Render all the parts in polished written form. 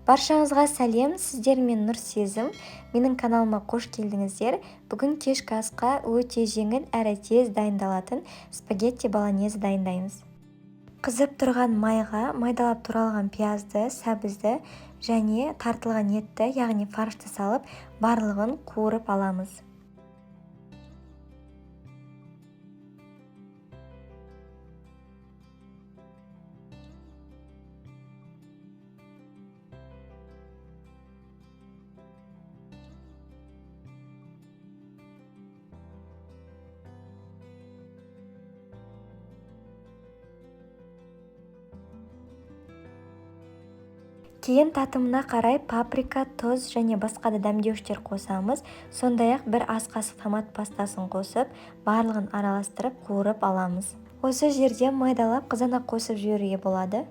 Баршаңызға сәлем, сіздермен Нұр Сезім. Менің каналыма қош келдіңіздер. Бүгін кешкі асқа өте жеңіл әрі тез дайындалатын спагетти болоньезе дайындаймыз. Қызып тұрған майға майдалап туралған пиязды, сәбізді және тартылған етті, яғни фаршты салып, барлығын қуырып аламыз. Кейін татымына қарай паприка, тұз және басқа да дәмдеуіштер қосамыз. Сондай-ақ бір ас қасық томат пастасын қосып, барлығын араластырып қуырып аламыз. Осы жерде майдалап қызанақ қосып жіберуге болады.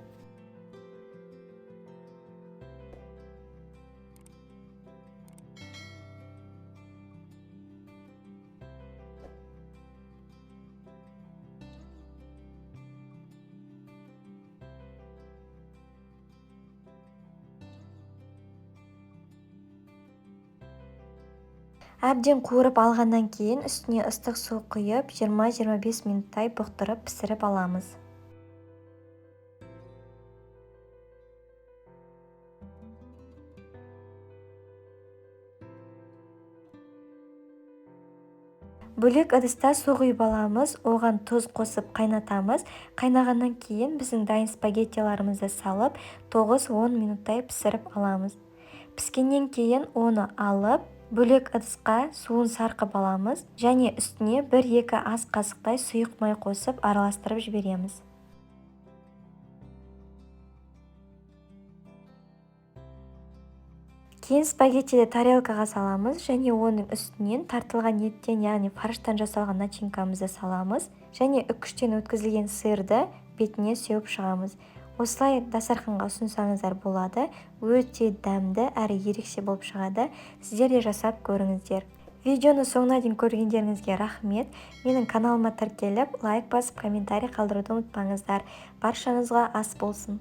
Әбден қуырып алғаннан кейін үстіне ыстық су құйып 20-25 минуттай бұқтырып пісіріп аламыз. Бөлек ыдыста су құйып аламыз, оған тұз қосып қайнатамыз. Қайнағаннан кейін біздің дайын спагеттиларымызды салып 9-10 минуттай пісіріп аламыз. Піскеннен кейін оны алып, бөлек ыдысқа суын сарқып аламыз және үстіне 1-2 ас қасықтай сұйық май қосып араластырып жібереміз. Кейін спагеттиді тарелкаға саламыз және оның үстінен тартылған еттен, яғни фарштан жасалған начинкамызды саламыз және үккіштен өткізілген сырды бетіне сеуіп шығамыз. Осылай дастарханға ұсынсаңыздар болады. Өте дәмді әрі ерекше болып шығады. Сіздер де жасап көріңіздер. Видеоны соңына дейін көргендеріңізге рахмет. Менің каналыма тіркеліп, лайк басып, комментарий қалдыруды ұмытпаңыздар. Баршаңызға ас болсын.